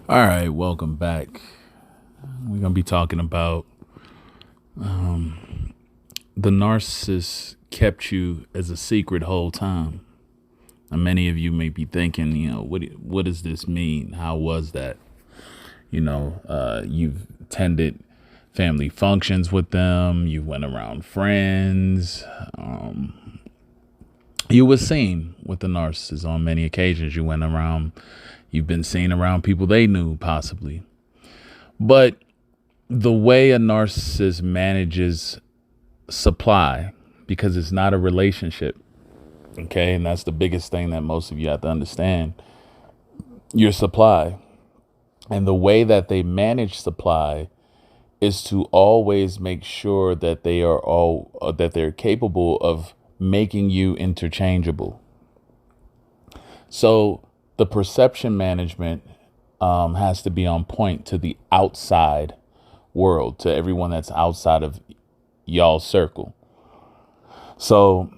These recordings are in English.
All right, welcome back. We're going to be talking about the narcissist kept you as a secret whole time. And many of you may be thinking, what does this mean? How was that? You've attended family functions with them. You went around friends. You were seen with the narcissist on many occasions. You've been seen around people they knew possibly. But the way a narcissist manages supply, because it's not a relationship, okay? And that's the biggest thing that most of you have to understand, your supply. And the way that they manage supply is to always make sure that they're capable of making you interchangeable. So the perception management has to be on point to the outside world, to everyone that's outside of y'all's circle. So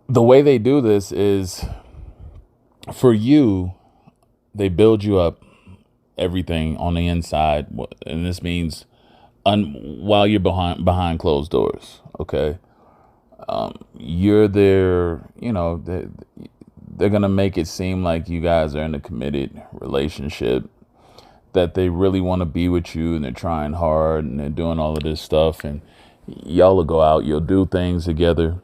the way they do this is, for you, they build you up, everything on the inside, and this means while you're behind closed doors. Okay, you're there. They're gonna make it seem like you guys are in a committed relationship, that they really want to be with you, and they're trying hard, and they're doing all of this stuff, and y'all will go out, you'll do things together.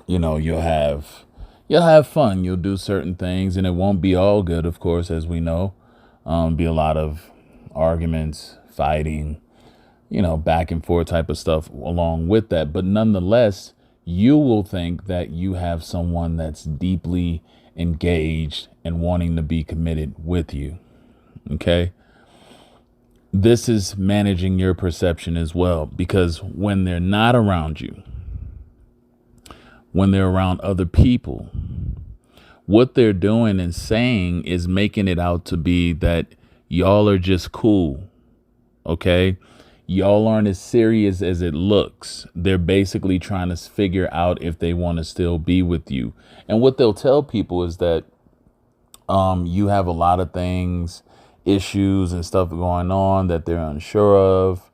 You'll have fun, you'll do certain things, and it won't be all good, of course, as we know. Be a lot of arguments, fighting, back and forth type of stuff along with that. But nonetheless, you will think that you have someone that's deeply engaged and wanting to be committed with you. Okay. This is managing your perception as well, because when they're not around you, when they're around other people, what they're doing and saying is making it out to be that y'all are just cool. Okay. Y'all aren't as serious as it looks. They're basically trying to figure out if they want to still be with you. And what they'll tell people is that you have a lot of things, issues and stuff going on that they're unsure of.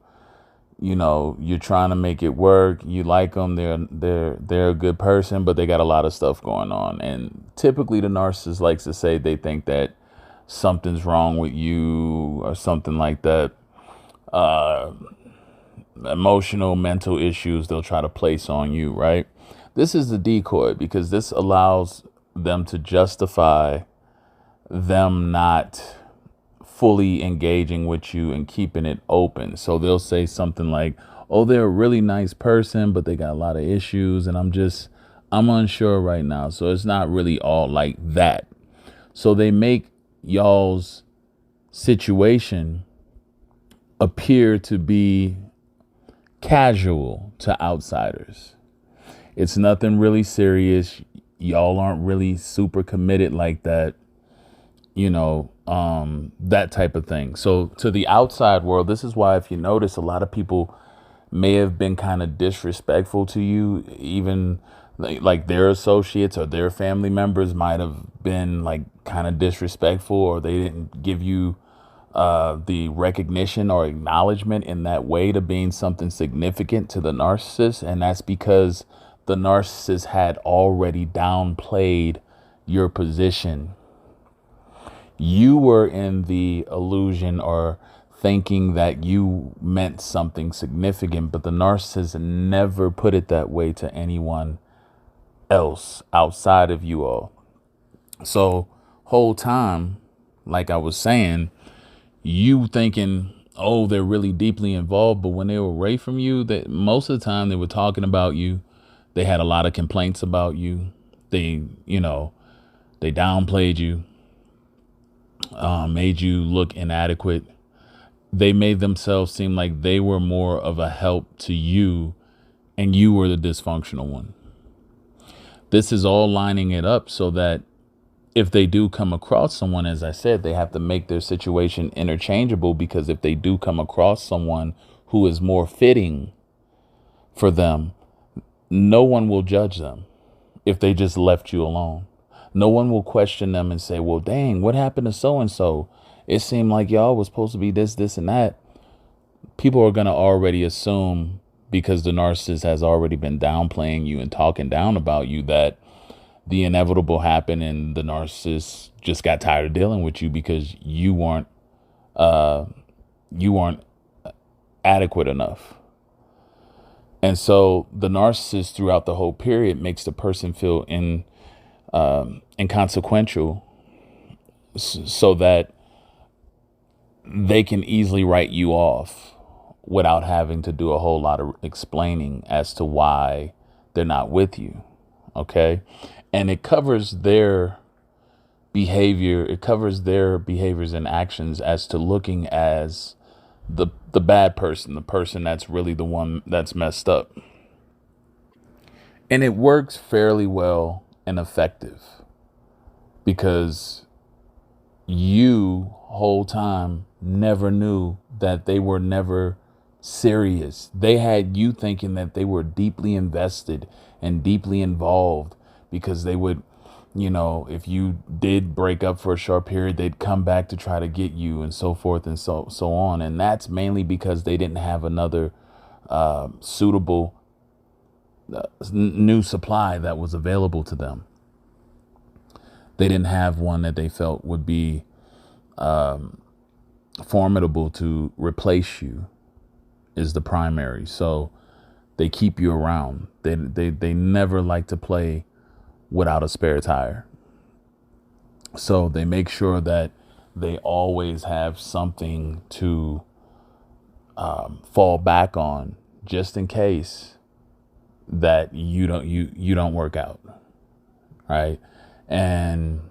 You're trying to make it work. You like them. They're a good person, but they got a lot of stuff going on. And typically the narcissist likes to say they think that something's wrong with you or something like that. Emotional, mental issues they'll try to place on you, right? This is the decoy, because this allows them to justify them not fully engaging with you and keeping it open. So they'll say something like, oh, they're a really nice person, but they got a lot of issues, and I'm unsure right now. So it's not really all like that. So they make y'all's situation appear to be casual to outsiders. It's nothing really serious. Y'all aren't really super committed like that. That type of thing. So to the outside world, this is why, if you notice, a lot of people may have been kind of disrespectful to you, even like their associates or their family members might have been like kind of disrespectful, or they didn't give you the recognition or acknowledgement in that way to being something significant to the narcissist. And that's because the narcissist had already downplayed your position. You were in the illusion or thinking that you meant something significant, but the narcissist never put it that way to anyone else outside of you all. So whole time, like I was saying, you thinking, oh, they're really deeply involved, but when they were away from you, that most of the time they were talking about you. They had a lot of complaints about you. They downplayed you, made you look inadequate. They made themselves seem like they were more of a help to you, and you were the dysfunctional one. This is all lining it up so that if they do come across someone, as I said, they have to make their situation interchangeable, because if they do come across someone who is more fitting for them, no one will judge them if they just left you alone. No one will question them and say, well, dang, what happened to so-and-so? it seemed like y'all was supposed to be this, and that. People are going to already assume, because the narcissist has already been downplaying you and talking down about you, that the inevitable happened and the narcissist just got tired of dealing with you because you weren't adequate enough. And so the narcissist throughout the whole period makes the person feel inconsequential, so that they can easily write you off without having to do a whole lot of explaining as to why they're not with you. Okay. And it covers their behavior. It covers their behaviors and actions as to looking as the bad person, the person that's really the one that's messed up. And it works fairly well and effective because you whole time never knew that they were never serious. They had you thinking that they were deeply invested and deeply involved because they would, if you did break up for a short period, they'd come back to try to get you and so forth and so on. And that's mainly because they didn't have another suitable new supply that was available to them. They didn't have one that they felt would be formidable to replace you, is the primary. So they keep you around. They never like to play without a spare tire. So they make sure that they always have something to fall back on, just in case that you don't work out, right? And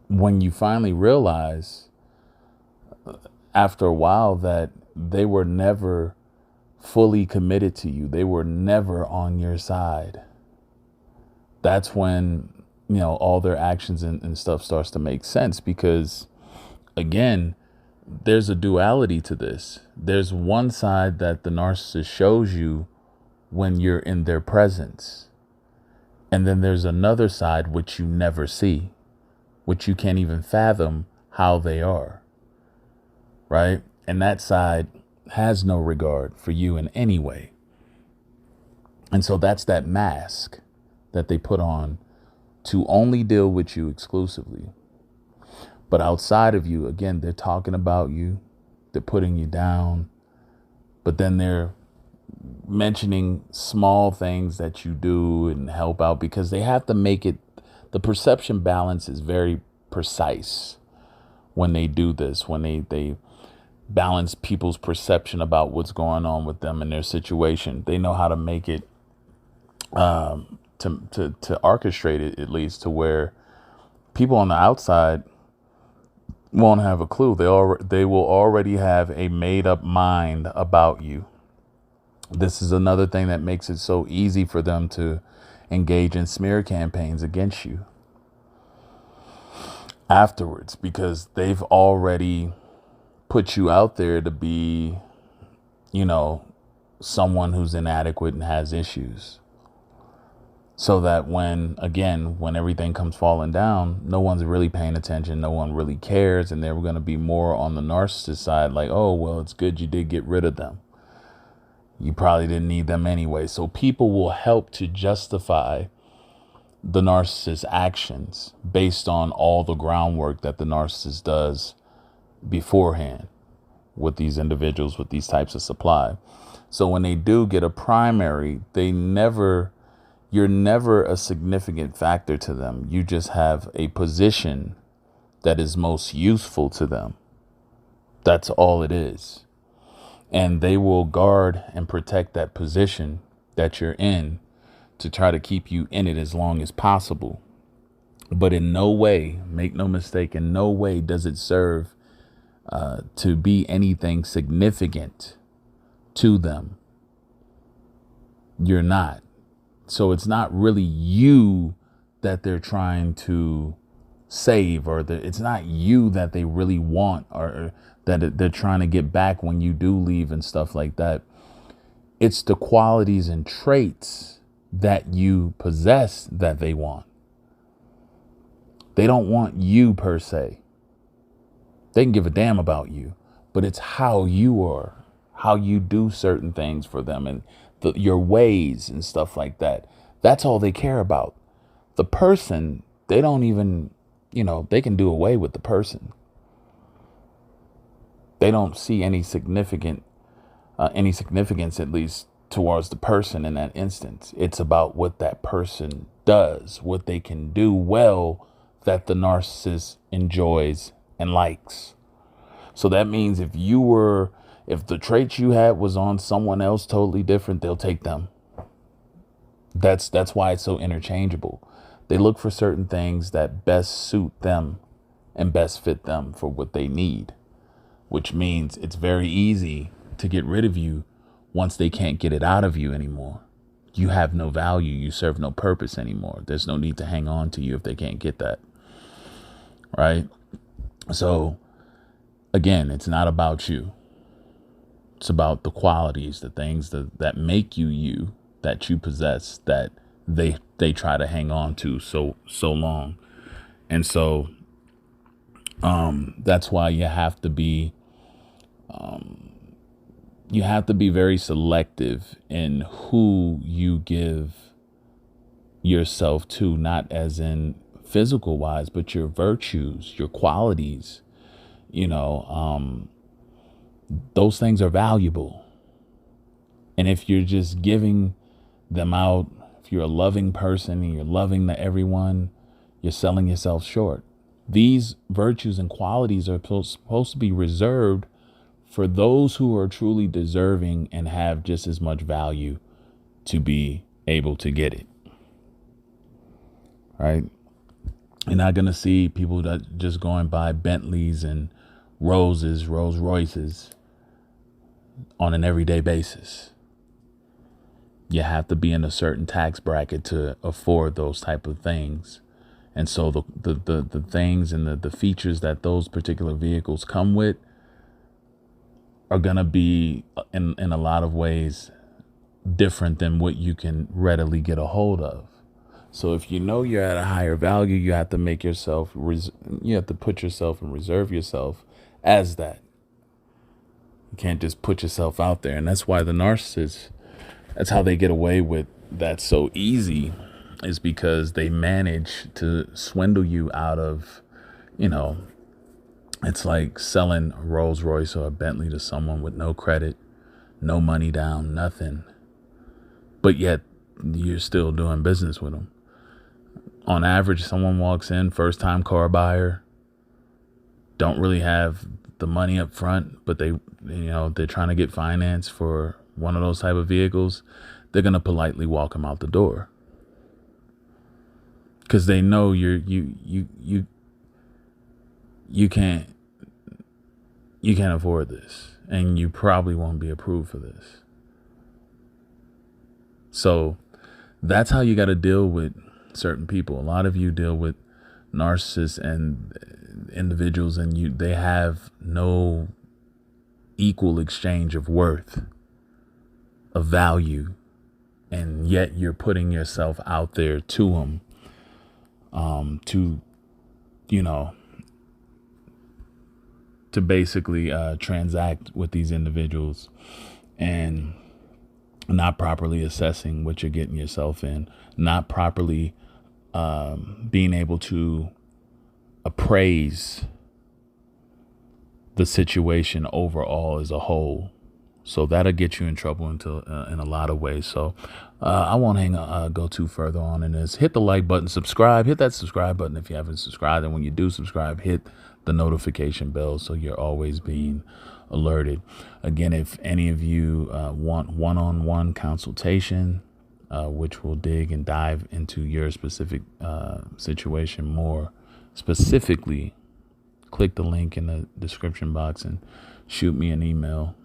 when you finally realize after a while that they were never fully committed to you, they were never on your side, that's when, all their actions and stuff starts to make sense. Because again, there's a duality to this. There's one side that the narcissist shows you when you're in their presence. And then there's another side which you never see, which you can't even fathom how they are. Right? And that side has no regard for you in any way. And so that's that mask that they put on to only deal with you exclusively. But outside of you, again, they're talking about you, they're putting you down, but then they're mentioning small things that you do and help out, because they have to make it, the perception balance is very precise when they do this, when they balance people's perception about what's going on with them and their situation. They know how to make it to orchestrate it, at least to where people on the outside won't have a clue. They will already have a made up mind about you. This is another thing that makes it so easy for them to engage in smear campaigns against you afterwards, because they've already put you out there to be, someone who's inadequate and has issues. So that when everything comes falling down, no one's really paying attention. No one really cares. And they're going to be more on the narcissist side, like, oh, well, it's good you did get rid of them. You probably didn't need them anyway. So people will help to justify the narcissist's actions based on all the groundwork that the narcissist does beforehand with these individuals with these types of supply. So when they do get a primary, you're never a significant factor to them. You just have a position that is most useful to them. That's all it is. And they will guard and protect that position that you're in to try to keep you in it as long as possible. But in no way, make no mistake, in no way does it serve to be anything significant to them. You're not. So it's not really you that they're trying to save, or it's not you that they really want, or that they're trying to get back when you do leave and stuff like that. It's the qualities and traits that you possess that they want. They don't want you per se. They can give a damn about you, but it's how you are, how you do certain things for them, and your ways and stuff like that. That's all they care about. The person, they don't even, they can do away with the person. They don't see any significance, at least, towards the person in that instance. It's about what that person does, what they can do well that the narcissist enjoys and likes. So that means if the traits you had was on someone else totally different, they'll take them. That's why it's so interchangeable. They look for certain things that best suit them and best fit them for what they need, which means it's very easy to get rid of you once they can't get it out of you anymore. You have no value. You serve no purpose anymore. There's no need to hang on to you if they can't get that. Right? So, again, it's not about you. It's about the qualities, the things that make you you, that you possess, that they try to hang on to so long. And so that's why you have to be very selective in who you give yourself to, not as in physical wise, but your virtues, your qualities. Those things are valuable. And if you're just giving them out, if you're a loving person and you're loving to everyone, you're selling yourself short. These virtues and qualities are supposed to be reserved for those who are truly deserving and have just as much value to be able to get it. Right? You're not going to see people that just going by Bentleys and Rolls Royces on an everyday basis. You have to be in a certain tax bracket to afford those type of things. And so the things and the features that those particular vehicles come with are going to be in a lot of ways different than what you can readily get a hold of. So if you know you're at a higher value, you have to make yourself, you have to put yourself and reserve yourself as that. You can't just put yourself out there. And that's why the narcissists, that's how they get away with that so easy, is because they manage to swindle you out of, it's like selling a Rolls Royce or a Bentley to someone with no credit, no money down, nothing. But yet you're still doing business with them. On average, someone walks in, first time car buyer, don't really have the money up front, but they're trying to get finance for one of those type of vehicles. They're going to politely walk them out the door because they know you can't afford this, and you probably won't be approved for this. So that's how you got to deal with certain people. A lot of you deal with narcissists and individuals, and they have no equal exchange of worth, of value, and yet you're putting yourself out there to them, to basically transact with these individuals, and not properly assessing what you're getting yourself in, not properly being able to appraise the situation overall as a whole. So that'll get you in trouble in a lot of ways. So I won't go too further on in this. Hit the like button, subscribe, hit that subscribe button if you haven't subscribed. And when you do subscribe, hit the notification bell so you're always being alerted. Again, if any of you want one-on-one consultation, which will dig and dive into your specific situation more specifically, click the link in the description box and shoot me an email,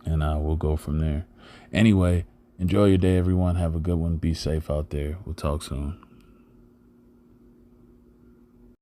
and we'll go from there. Anyway, enjoy your day, everyone. Have a good one. Be safe out there. We'll talk soon.